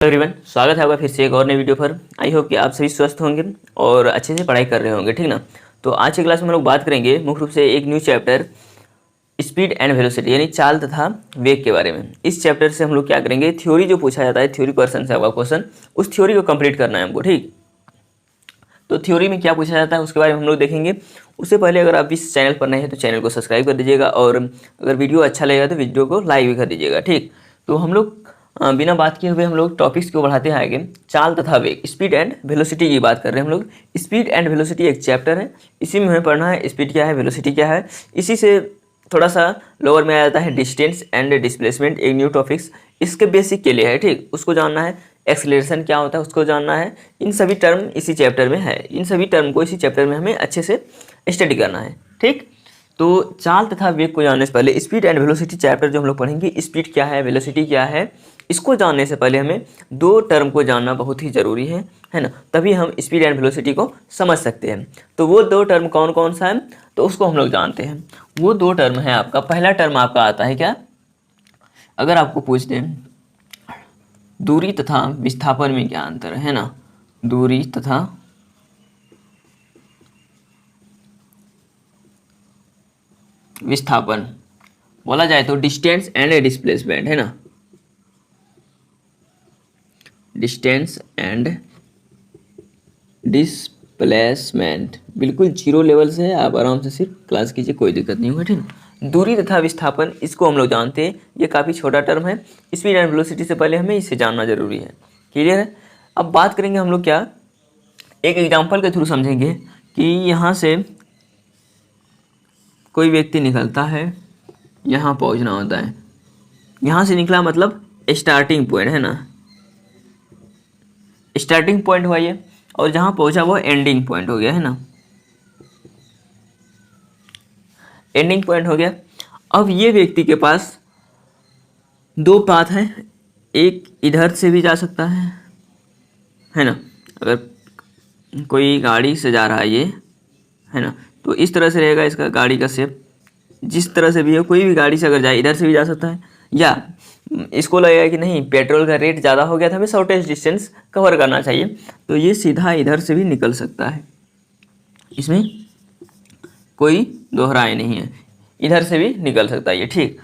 Everyone, स्वागत है आपका फिर से एक और नई वीडियो पर। आई होप कि आप सभी स्वस्थ होंगे और अच्छे से पढ़ाई कर रहे होंगे, ठीक ना। तो आज की क्लास में हम लोग बात करेंगे मुख्य रूप से एक new chapter speed and velocity यानी चाल तथा वेग के बारे में। इस चैप्टर से हम लोग क्या करेंगे, थ्योरी जो पूछा जाता है, थ्योरी क्वेश्चन है आपका क्वेश्चन, उस थ्योरी को कंप्लीट करना है हमको, ठीक। तो थ्योरी में क्या पूछा जाता है उसके बारे में हम लोग देखेंगे। उससे पहले अगर आप इस चैनल पर नए हैं तो चैनल को सब्सक्राइब कर दीजिएगा और अगर वीडियो अच्छा लगेगा तो वीडियो को लाइक भी कर दीजिएगा, ठीक। तो हम लोग बिना बात किए हुए हम लोग टॉपिक्स को बढ़ाते हैं आगे। चाल तथा वेग, स्पीड एंड वेलोसिटी की बात कर रहे हैं हम लोग। स्पीड एंड वेलोसिटी एक चैप्टर है, इसी में हमें पढ़ना है स्पीड क्या है, वेलोसिटी क्या है। इसी से थोड़ा सा लोअर में आ जाता है डिस्टेंस एंड डिस्प्लेसमेंट, एक न्यू टॉपिक्स इसके बेसिक के लिए है, ठीक। उसको जानना है। एक्सीलरेशन क्या होता है उसको जानना है। इन सभी टर्म इसी चैप्टर में है, इन सभी टर्म को इसी चैप्टर में हमें अच्छे से स्टडी करना है, ठीक। तो चाल तथा वेग को जानने से पहले स्पीड एंड वेलोसिटी चैप्टर जो हम लोग पढ़ेंगे, स्पीड क्या है, वेलोसिटी क्या है, इसको जानने से पहले हमें दो टर्म को जानना बहुत ही ज़रूरी है ना। तभी हम स्पीड एंड वेलोसिटी को समझ सकते हैं। तो वो दो टर्म कौन कौन सा है तो उसको हम लोग जानते हैं। वो दो टर्म है आपका, पहला टर्म आपका आता है क्या, अगर आपको पूछ दें दूरी तथा विस्थापन में क्या अंतर है ना, दूरी तथा विस्थापन बोला जाए तो डिस्टेंस एंड डिस्प्लेसमेंट है ना, डिस्टेंस एंड डिस्प्लेसमेंट बिल्कुल जीरो लेवल से है, आप आराम से सिर्फ क्लास कीजिए, कोई दिक्कत नहीं होगा, ठीक। दूरी तथा विस्थापन इसको हम लोग जानते हैं, ये काफ़ी छोटा टर्म है। स्पीड एंड वेलोसिटी से पहले हमें इसे जानना जरूरी है, क्लियर है। अब बात करेंगे हम लोग क्या, एक एग्जाम्पल के थ्रू समझेंगे कि यहाँ से कोई व्यक्ति निकलता है, यहाँ पहुँचना होता है, यहाँ से निकला मतलब स्टार्टिंग पॉइंट है ना, स्टार्टिंग पॉइंट हुआ ये, और जहाँ पहुँचा वो एंडिंग पॉइंट हो गया है ना, एंडिंग पॉइंट हो गया। अब ये व्यक्ति के पास दो पाथ हैं, एक इधर से भी जा सकता है ना, अगर कोई गाड़ी से जा रहा है ये है ना, तो इस तरह से रहेगा इसका गाड़ी का शेप, जिस तरह से भी हो, कोई भी गाड़ी से अगर जाए इधर से भी जा सकता है, या इसको लगेगा कि नहीं पेट्रोल का रेट ज़्यादा हो गया था, हमें शॉर्टेज डिस्टेंस कवर करना चाहिए, तो ये सीधा इधर से भी निकल सकता है, इसमें कोई दोहराए नहीं है, इधर से भी निकल सकता है ये, ठीक।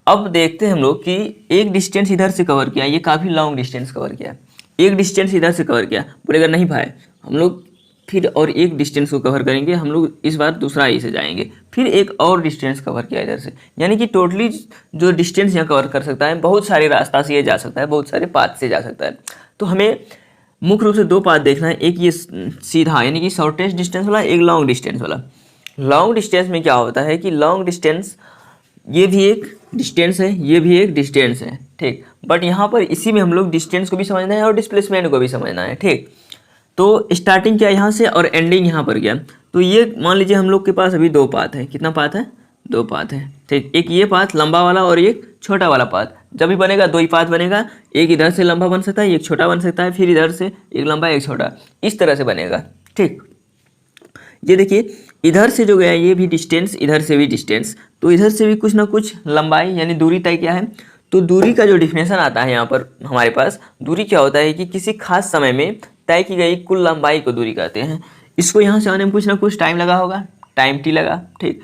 अब देखते हैं हम लोग कि एक डिस्टेंस इधर से कवर किया, ये काफ़ी लॉन्ग डिस्टेंस कवर किया, एक डिस्टेंस इधर से कवर किया, बोलेगा नहीं भाई हम लोग फिर और एक डिस्टेंस को कवर करेंगे, हम लोग इस बार दूसरा आई से जाएंगे, फिर एक और डिस्टेंस कवर किया इधर से, यानी कि टोटली जो डिस्टेंस यहाँ कवर कर सकता है, बहुत सारे रास्ता से ये जा सकता है, बहुत सारे पाथ से जा सकता है। तो हमें मुख्य रूप से दो पाथ देखना है, एक ये सीधा यानी कि शॉर्टेस्ट डिस्टेंस वाला, एक लॉन्ग डिस्टेंस वाला। लॉन्ग डिस्टेंस में क्या होता है कि लॉन्ग डिस्टेंस ये भी एक डिस्टेंस है, ये भी एक डिस्टेंस है, ठीक। बट यहाँ पर इसी में हम लोग डिस्टेंस को भी समझना है और डिस्प्लेसमेंट को भी समझना है, ठीक। तो स्टार्टिंग क्या यहाँ से और एंडिंग यहाँ पर गया, तो ये मान लीजिए हम लोग के पास अभी दो पाथ है, कितना पाथ है, दो पाथ है, ठीक। एक ये पाथ लंबा वाला और एक छोटा वाला पाथ, जब भी बनेगा दो ही पाथ बनेगा, एक इधर से लंबा बन सकता है, एक छोटा बन सकता है, फिर इधर से एक लंबा एक छोटा, इस तरह से बनेगा, ठीक। ये देखिए इधर से जो गया ये भी डिस्टेंस, इधर से भी डिस्टेंस, तो इधर से भी कुछ ना कुछ लंबाई यानी दूरी तय किया है। तो दूरी का जो डिफिनेशन आता है यहाँ पर हमारे पास, दूरी क्या होता है कि किसी खास समय में तय की गई कुल लंबाई को दूरी कहते हैं। इसको यहाँ से आने में कुछ ना कुछ टाइम लगा होगा, टाइम टी लगा, ठीक।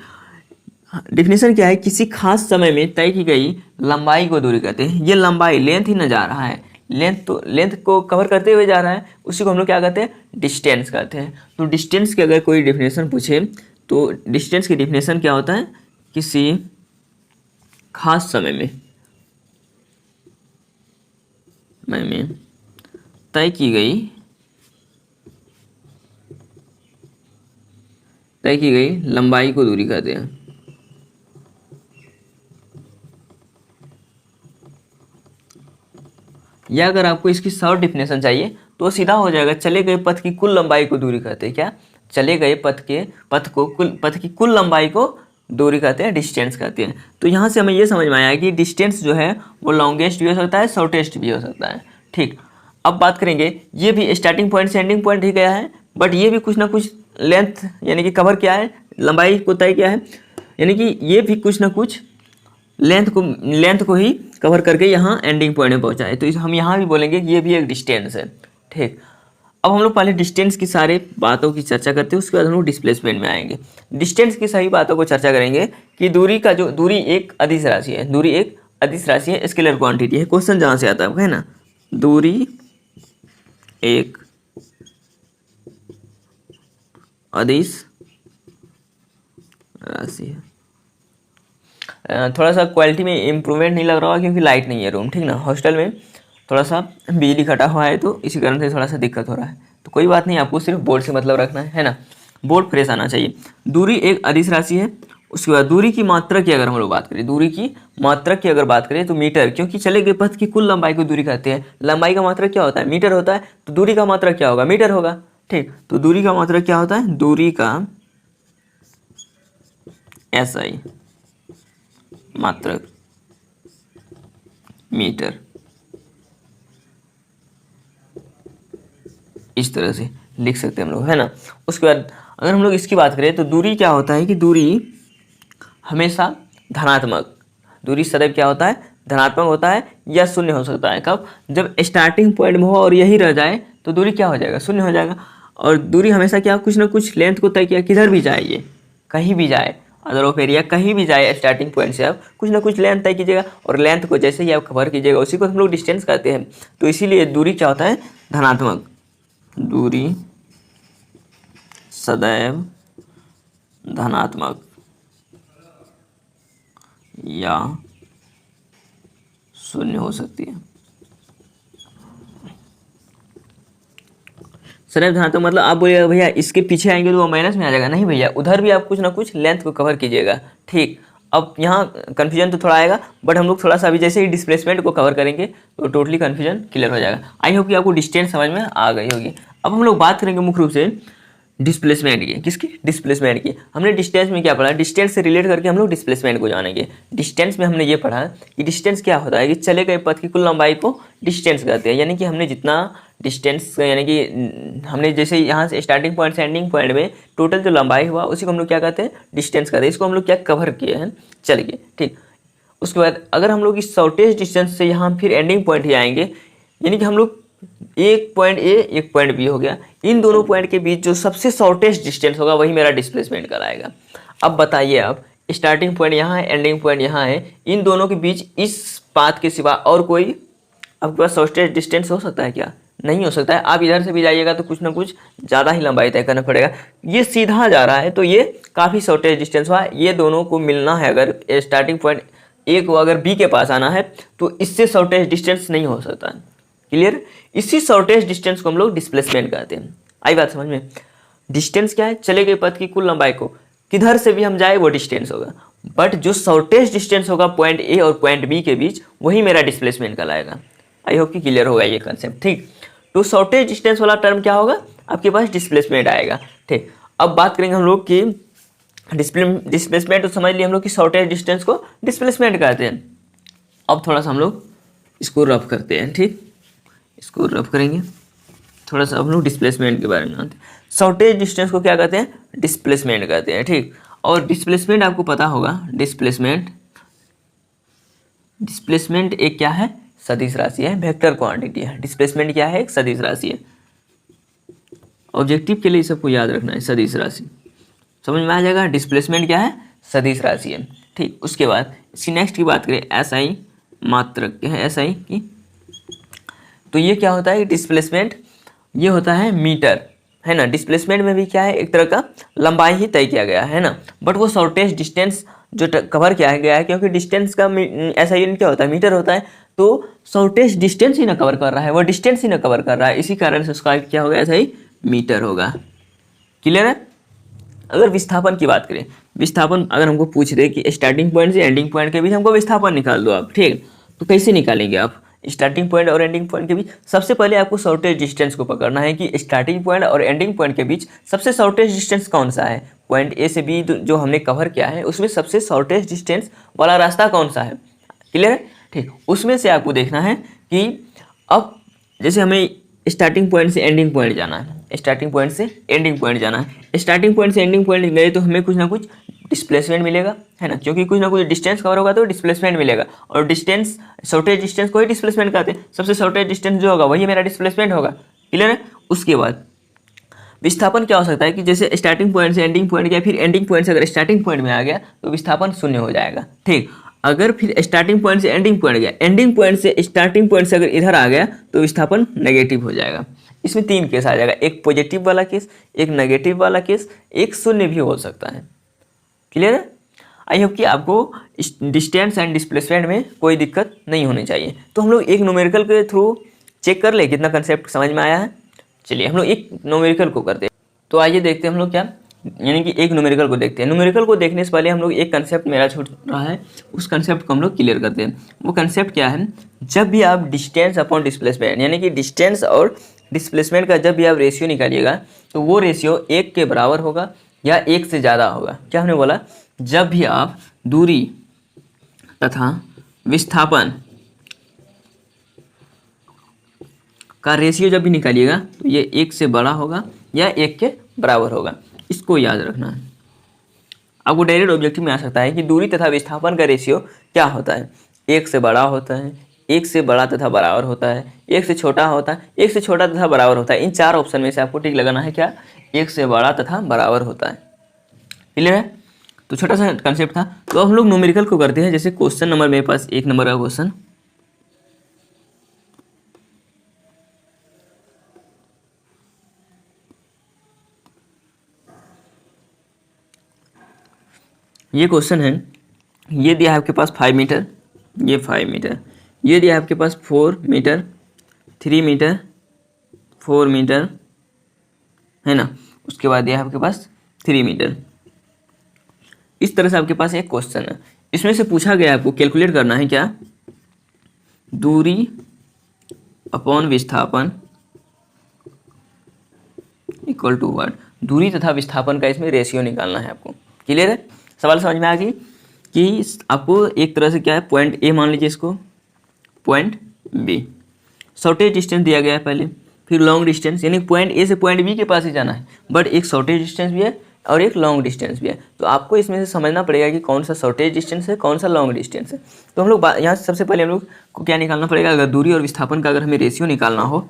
डिफिनेशन क्या है, किसी खास समय में तय की गई लंबाई को दूरी कहते हैं। ये लंबाई लेंथ ही न जा रहा है, लेंथ को कवर करते हुए जा रहा है, उसी को हम लोग क्या कहते हैं, डिस्टेंस कहते हैं। तो डिस्टेंस की अगर कोई डिफिनेशन पूछे तो डिस्टेंस की डिफिनेशन क्या होता है, किसी खास समय में तय की गई लंबाई को दूरी कहते हैं। या अगर आपको इसकी शॉर्ट डिफिनेशन चाहिए तो सीधा हो जाएगा, चले गए पथ की कुल लंबाई को दूरी कहते हैं। क्या, चले गए पथ की कुल लंबाई को दूरी कहते हैं, डिस्टेंस कहते हैं। तो यहाँ से हमें ये समझ में आया कि डिस्टेंस जो है वो लॉन्गेस्ट भी हो सकता है, शॉर्टेस्ट भी हो सकता है, ठीक। अब बात करेंगे, ये भी स्टार्टिंग पॉइंट से एंडिंग पॉइंट ही गया है, बट ये भी कुछ ना कुछ लेंथ यानी कि कवर किया है, लंबाई को तय किया है, यानी कि ये भी कुछ ना कुछ लेंथ को ही कवर करके यहाँ एंडिंग पॉइंट में पहुँचा है, तो हम यहाँ भी बोलेंगे कि ये भी एक डिस्टेंस है। ठीक, अब हम लोग पहले डिस्टेंस की सारे बातों की चर्चा करते हैं, उसके बाद हम लोग डिस्प्लेसमेंट में आएंगे। डिस्टेंस की सही बातों को चर्चा करेंगे कि दूरी एक अदिश राशि है, दूरी एक अदिश राशि है, स्केलर क्वांटिटी है। क्वेश्चन जहाँ से आता है ना, दूरी एक अदिश राशि है। थोड़ा सा क्वालिटी में इम्प्रूवमेंट नहीं लग रहा है क्योंकि लाइट नहीं है रूम, ठीक ना, हॉस्टल में थोड़ा सा बिजली कटा हुआ है, तो इसी कारण से थोड़ा सा दिक्कत हो रहा है। तो कोई बात नहीं, आपको सिर्फ बोर्ड से मतलब रखना है ना, बोर्ड फ्रेश आना चाहिए। दूरी एक अदिश राशि है। उसके बाद दूरी की मात्रा की अगर हम लोग बात करें, दूरी की मात्रा की अगर बात करें तो मीटर, क्योंकि चले गए पथ की कुल लंबाई को दूरी कहते हैं। लंबाई का मात्रा क्या होता है? मीटर होता है। तो दूरी का मात्रा क्या होगा? मीटर होगा। ठीक, तो दूरी का मात्रा क्या होता है? दूरी का SI मात्रक मीटर, इस तरह से लिख सकते हैं हम लोग, है ना। उसके बाद अगर हम लोग इसकी बात करें तो दूरी क्या होता है कि दूरी हमेशा धनात्मक, दूरी सदैव क्या होता है? धनात्मक होता है या शून्य हो सकता है। कब? जब स्टार्टिंग पॉइंट में हो और यही रह जाए तो दूरी क्या हो जाएगा? शून्य हो जाएगा। और दूरी हमेशा क्या, कुछ ना कुछ लेंथ को तय किया, किधर भी जाए, ये कहीं भी जाए, अदर ऑफ एरिया कहीं भी जाए, स्टार्टिंग पॉइंट से आप कुछ ना कुछ लेंथ तय कीजिएगा, और लेंथ को जैसे ही आप कवर कीजिएगा उसी को हम लोग डिस्टेंस कहते हैं। तो इसीलिए दूरी क्या होता है? धनात्मक। दूरी सदैव धनात्मक या शून्य हो सकती है। सदैव धनात्मक मतलब आप बोलिएगा भैया इसके पीछे आएंगे तो वो माइनस में आ जाएगा। नहीं भैया, उधर भी आप कुछ ना कुछ लेंथ को कवर कीजिएगा। ठीक, अब यहाँ कन्फ्यूजन तो थोड़ा आएगा, बट हम लोग थोड़ा सा अभी जैसे ही डिस्प्लेसमेंट को कवर करेंगे तो टोटली कन्फ्यूजन क्लियर हो जाएगा। आई होप कि आपको डिस्टेंस समझ में आ गई होगी। अब हम लोग बात करेंगे मुख्य रूप से डिस्प्लेसमेंट की। किसकी? डिस्प्लेसमेंट की। हमने डिस्टेंस में क्या पढ़ा? डिस्टेंस से रिलेट करके हम लोग डिस्प्लेसमेंट को जानेंगे। डिस्टेंस में हमने ये पढ़ा कि डिस्टेंस क्या होता है कि चले गए पथ की कुल लंबाई को डिस्टेंस कहते हैं। यानी कि हमने जितना डिस्टेंस, यानी कि हमने जैसे यहाँ से स्टार्टिंग पॉइंट से एंडिंग पॉइंट में टोटल जो लंबाई हुआ उसी को हम लोग क्या कहते हैं? डिस्टेंस कहते हैं। इसको हम लोग क्या कवर किए हैं, चलिए। ठीक, उसके बाद अगर हम लोग इस शॉर्टेस्ट डिस्टेंस से यहाँ फिर एंडिंग पॉइंट ही आएंगे, यानी कि हम लोग एक पॉइंट ए एक पॉइंट बी हो गया, इन दोनों पॉइंट के बीच जो सबसे शॉर्टेस्ट डिस्टेंस होगा वही मेरा डिस्प्लेसमेंट कहलाएगा। अब बताइए, आप स्टार्टिंग पॉइंट यहाँ है, एंडिंग पॉइंट यहाँ है, इन दोनों के बीच इस पाथ के सिवा और कोई आपके पास शॉर्टेस्ट डिस्टेंस हो सकता है क्या? नहीं हो सकता है। आप इधर से भी जाइएगा तो कुछ ना कुछ ज़्यादा ही लंबाई तय करना पड़ेगा। ये सीधा जा रहा है तो ये काफ़ी शॉर्टेस्ट डिस्टेंस हुआ। ये दोनों को मिलना है, अगर स्टार्टिंग पॉइंट ए को अगर बी के पास आना है तो इससे शॉर्टेस्ट डिस्टेंस नहीं हो सकता है। क्लियर? इसी शॉर्टेस्ट डिस्टेंस को हम लोग डिस्प्लेसमेंट कहते हैं। आई बात समझ में? डिस्टेंस क्या है? चले गए पथ की कुल लंबाई को किधर से भी हम जाए वो डिस्टेंस होगा, बट जो शॉर्टेस्ट डिस्टेंस होगा पॉइंट ए और पॉइंट बी के बीच वही मेरा डिस्प्लेसमेंट कहलाएगा। आई होप कि क्लियर होगा ये कंसेप्ट। ठीक, तो शॉर्टेस्ट डिस्टेंस वाला टर्म क्या होगा? आपके पास डिस्प्लेसमेंट आएगा। ठीक, अब बात करेंगे हम लोग कि डिस्प्लेसमेंट, तो समझ लिए हम लोग कि शॉर्टेस्ट डिस्टेंस को डिस्प्लेसमेंट कहते हैं। अब थोड़ा सा हम लोग इसको रफ करते हैं। ठीक, इसको रफ करेंगे थोड़ा सा, हम लोग डिस्प्लेसमेंट के बारे में जानते हैं। शॉर्टेज डिस्टेंस को क्या कहते हैं? डिस्प्लेसमेंट कहते हैं। ठीक, और डिस्प्लेसमेंट आपको पता होगा, डिस्प्लेसमेंट एक क्या है? सदिश राशि है, वेक्टर क्वांटिटी है। डिस्प्लेसमेंट क्या है? एक सदिश राशि है। ऑब्जेक्टिव के लिए सबको याद रखना है, सदिश राशि समझ में आ जाएगा। डिस्प्लेसमेंट क्या है? सदिश राशि है। ठीक, उसके बाद इसकी नेक्स्ट की बात करें, SI मात्रक क्या है? SI की, तो ये क्या होता है? डिस्प्लेसमेंट ये होता है मीटर, है ना। डिस्प्लेसमेंट में भी क्या है? एक तरह का लंबाई ही तय किया गया है ना, बट वो शॉर्टेस्ट डिस्टेंस जो कवर किया गया है, क्योंकि डिस्टेंस का ऐसा यूनिट क्या होता है? मीटर होता है। तो शॉर्टेस्ट डिस्टेंस ही ना कवर कर रहा है, वो डिस्टेंस ही ना कवर कर रहा है, इसी कारण से उसका क्या होगा? ऐसा ही मीटर होगा। क्लियर है? अगर विस्थापन की बात करें, विस्थापन अगर हमको पूछ रहे कि स्टार्टिंग पॉइंट से एंडिंग पॉइंट के बीच हमको विस्थापन निकाल दो आप, ठीक, तो कैसे निकालेंगे आप स्टार्टिंग पॉइंट और एंडिंग पॉइंट के बीच? सबसे पहले आपको शॉर्टेस्ट डिस्टेंस को पकड़ना है कि स्टार्टिंग पॉइंट और एंडिंग पॉइंट के बीच सबसे शॉर्टेस्ट डिस्टेंस कौन सा है। पॉइंट ए से बी जो हमने कवर किया है उसमें सबसे शॉर्टेस्ट डिस्टेंस वाला रास्ता कौन सा है। क्लियर है? ठीक, उसमें से आपको देखना है कि अब जैसे हमें स्टार्टिंग पॉइंट से एंडिंग पॉइंट जाना है, स्टार्टिंग पॉइंट से एंडिंग पॉइंट जाना है। स्टार्टिंग पॉइंट से एंडिंग पॉइंट गए तो हमें कुछ ना कुछ डिस्प्लेसमेंट मिलेगा, है ना, क्योंकि कुछ ना कुछ डिस्टेंस कवर होगा तो डिस्प्लेसमेंट मिलेगा, और डिस्टेंस शॉर्टेज डिस्टेंस को ही डिस्प्लेसमेंट कहते हैं। सबसे शॉर्टेज डिस्टेंस जो होगा वही मेरा डिस्प्लेसमेंट होगा। क्लियर है। उसके बाद विस्थापन क्या हो सकता है कि जैसे स्टार्टिंग पॉइंट से एंडिंग पॉइंट गया, फिर एंडिंग पॉइंट से अगर स्टार्टिंग पॉइंट में आ गया तो विस्थापन शून्य हो जाएगा। ठीक, अगर फिर स्टार्टिंग पॉइंट से एंडिंग पॉइंट गया, एंडिंग पॉइंट से स्टार्टिंग पॉइंट से अगर इधर आ गया तो विस्थापन नेगेटिव हो जाएगा। इसमें 3 केस आ जाएगा, एक पॉजिटिव वाला केस, एक नेगेटिव वाला केस, एक शून्य भी हो सकता है। क्लियर है। आई होप कि आपको डिस्टेंस एंड डिस्प्लेसमेंट में कोई दिक्कत नहीं होनी चाहिए। तो हम लोग एक न्यूमेरिकल के थ्रू चेक कर ले कितना कंसेप्ट समझ में आया है। चलिए हम लोग एक न्यूमेरिकल को करते हैं। तो आइए देखते हैं हम लोग क्या, यानी कि एक न्यूमेरिकल को देखते हैं। न्यूमेरिकल को देखने से पहले हम लोग एक कंसेप्ट मेरा छूट रहा है, उस कंसेप्ट को हम लोग क्लियर करते हैं। वो कंसेप्ट क्या है, जब भी आप डिस्टेंस अपॉन डिस्प्लेसमेंट, यानी कि डिस्टेंस और डिस्प्लेसमेंट का जब भी आप रेशियो निकालिएगा तो वो रेशियो 1 के बराबर होगा या 1 से ज़्यादा होगा। क्या हमने बोला, जब भी आप दूरी तथा विस्थापन का रेशियो जब भी निकालिएगा तो ये 1 से बड़ा होगा या 1 के बराबर होगा। इसको याद रखना है। आपको डायरेक्ट ऑब्जेक्टिव में आ सकता है कि दूरी तथा विस्थापन का रेशियो क्या होता है, 1 से बड़ा होता है, 1 से बड़ा तथा बराबर होता है, 1 से छोटा होता है, 1 से छोटा तथा बराबर होता है। इन 4 ऑप्शन में से आपको टिक लगाना है क्या, 1 से बड़ा तथा बराबर होता है। क्लियर है। तो छोटा सा कंसेप्ट था। तो हम लोग न्यूमेरिकल को करते हैं। जैसे क्वेश्चन नंबर मेरे पास 1 नंबर का क्वेश्चन, ये क्वेश्चन है, ये दिया है आपके पास 5 मीटर, ये 5 मीटर, ये दिया है आपके पास 4 मीटर, 3 मीटर, 4 मीटर, है ना। उसके बाद दिया है आपके पास 3 मीटर। इस तरह से आपके पास एक क्वेश्चन है। इसमें से पूछा गया आपको कैलकुलेट करना है क्या, दूरी अपॉन विस्थापन इक्वल टू व्हाट, दूरी तथा विस्थापन का इसमें रेशियो निकालना है आपको। क्लियर है। सवाल समझ में आ गई कि आपको एक तरह से क्या है, पॉइंट ए मान लीजिए इसको, पॉइंट बी, शॉर्टेज डिस्टेंस दिया गया है पहले, फिर लॉन्ग डिस्टेंस, यानी पॉइंट ए से पॉइंट बी के पास ही जाना है, बट एक शॉर्टेज डिस्टेंस भी है और एक लॉन्ग डिस्टेंस भी है। तो आपको इसमें से समझना पड़ेगा कि कौन सा शॉर्टेज डिस्टेंस है, कौन सा लॉन्ग डिस्टेंस है। तो हम लोग यहाँ सबसे पहले हम लोग को क्या निकालना पड़ेगा, अगर दूरी और विस्थापन का अगर हमें रेशियो निकालना हो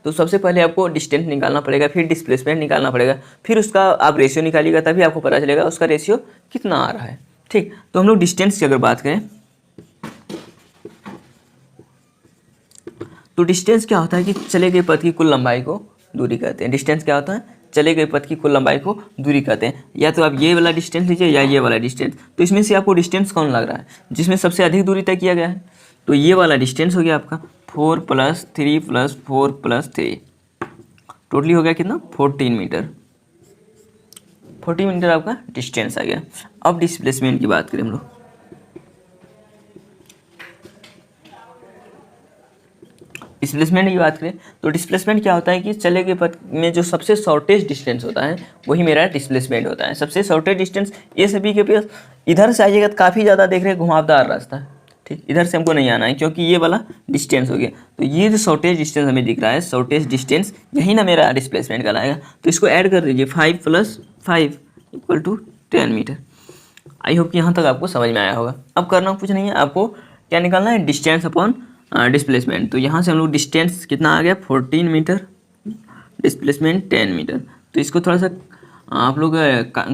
तो सबसे पहले आपको डिस्टेंस निकालना पड़ेगा, फिर डिस्प्लेसमेंट निकालना पड़ेगा, फिर उसका आप रेशियो निकालिएगा, तभी आपको पता चलेगा उसका रेशियो कितना आ रहा है। ठीक, तो हम लोग डिस्टेंस की अगर बात करें तो डिस्टेंस क्या होता है कि चले गए पथ की कुल लंबाई को दूरी कहते हैं। डिस्टेंस क्या होता है, चले गए पथ की कुल लंबाई को दूरी कहते हैं। या तो आप ये वाला डिस्टेंस लीजिए या ये वाला डिस्टेंस। तो इसमें से आपको डिस्टेंस कौन लग रहा है, जिसमें सबसे अधिक दूरी तय किया गया है, तो ये वाला डिस्टेंस हो गया आपका 4 + 3 + 4 + 3, टोटली हो गया कितना, 14 मीटर। 14 मीटर आपका डिस्टेंस आ गया। अब डिस्प्लेसमेंट की बात करें हम लोग, डिस्प्लेसमेंट की बात करें तो डिस्प्लेसमेंट क्या होता है कि चले गए पथ में जो सबसे शॉर्टेज डिस्टेंस होता है वही मेरा डिस्प्लेसमेंट होता है। सबसे शॉर्टेज डिस्टेंस ए से बी के पास, इधर से आइएगा तो काफ़ी ज़्यादा देख रहे हैं घुमावदार रास्ता है। ठीक, इधर से हमको नहीं आना है क्योंकि ये वाला डिस्टेंस हो गया। तो ये जो शॉर्टेज डिस्टेंस हमें दिख रहा है, शॉर्टेज डिस्टेंस, यही ना मेरा डिस्प्लेसमेंट कहलाएगा। तो इसको ऐड कर दीजिए, 5 + 5 = 10 मीटर। आई होप कि यहाँ तक आपको समझ में आया होगा। अब करना कुछ नहीं है, आपको क्या निकालना है, डिस्टेंस अपॉन डिस्प्लेसमेंट। तो यहाँ से हम लोग डिस्टेंस कितना आ गया, 14 मीटर, डिस्प्लेसमेंट 10 मीटर। तो इसको थोड़ा सा आप लोग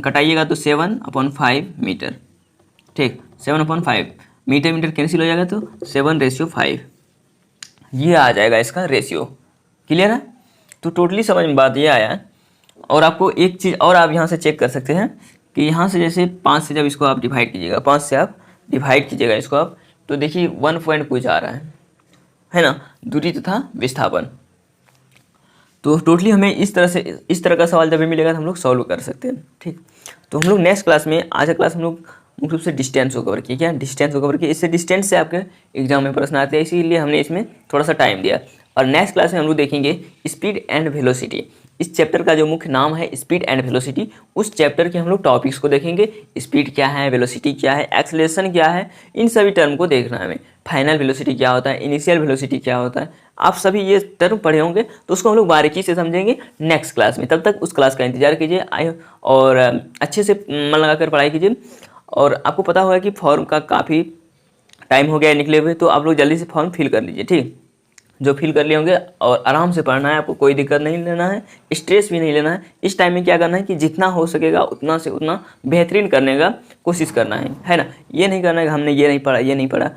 कटाइएगा तो 7/5 मीटर। ठीक, 7/5 मीटर, मीटर कैंसिल हो जाएगा तो 7:5 ये आ जाएगा इसका रेशियो। क्लियर है। तो टोटली समझ में बात ये आया। और आपको एक चीज़ और आप यहाँ से चेक कर सकते हैं कि यहाँ से जैसे 5 से जब इसको आप डिवाइड कीजिएगा, 5 से आप डिवाइड कीजिएगा इसको आप, तो देखिए 1 पॉइंट कुछ आ रहा है ना, दूरी तथा विस्थापन। तो टोटली हमें इस तरह का सवाल जब भी मिलेगा तो हम लोग सॉल्व कर सकते हैं। ठीक, तो हम लोग नेक्स्ट क्लास में, आज का क्लास हम लोग मुख्य रूप से डिस्टेंस को कवर किया। क्या डिस्टेंस को कवर किया, इससे डिस्टेंस से आपके एग्जाम में प्रश्न आते हैं, इसीलिए हमने इसमें थोड़ा सा टाइम दिया। और नेक्स्ट क्लास में हम लोग देखेंगे स्पीड एंड वेलोसिटी। इस चैप्टर का जो मुख्य नाम है स्पीड एंड वेलोसिटी, उस चैप्टर के हम लोग टॉपिक्स को देखेंगे। स्पीड क्या है, वेलोसिटी क्या है, एक्सेलरेशन क्या है, इन सभी टर्म को देखना है हमें। फाइनल वेलोसिटी क्या होता है, इनिशियल वेलोसिटी क्या होता है, आप सभी ये टर्म पढ़े होंगे, तो उसको हम लोग बारीकी से समझेंगे नेक्स्ट क्लास में। तब तक उस क्लास का इंतजार कीजिए और अच्छे से मन लगाकर पढ़ाई कीजिए। और आपको पता होगा कि फॉर्म का काफ़ी टाइम हो गया है निकले हुए, तो आप लोग जल्दी से फॉर्म फिल कर लीजिए, ठीक। जो फिल कर लिए होंगे, और आराम से पढ़ना है, आपको कोई दिक्कत नहीं लेना है, स्ट्रेस भी नहीं लेना है। इस टाइम में क्या करना है कि जितना हो सकेगा उतना से उतना बेहतरीन करने का कोशिश करना है ना। ये नहीं करना है कि हमने ये नहीं पढ़ा, ये नहीं पढ़ा।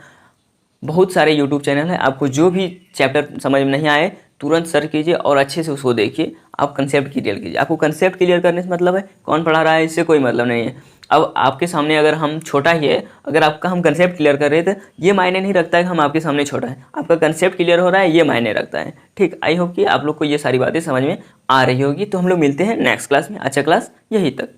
बहुत सारे यूट्यूब चैनल हैं, आपको जो भी चैप्टर समझ में नहीं आए तुरंत सर्च कीजिए और अच्छे से उसको देखिए। आप कंसेप्ट क्लियर कीजिए। आपको कंसेप्ट क्लियर करने से मतलब है, कौन पढ़ा रहा है इससे कोई मतलब नहीं है। अब आपके सामने अगर हम छोटा ही है, अगर आपका हम कंसेप्ट क्लियर कर रहे थे, ये मायने नहीं रखता है कि हम आपके सामने छोटा है। आपका कंसेप्ट क्लियर हो रहा है, ये मायने रखता है, ठीक। आई होप कि आप लोग को ये सारी बातें समझ में आ रही होगी। तो हम लोग मिलते हैं नेक्स्ट क्लास में। अच्छा क्लास यही तक।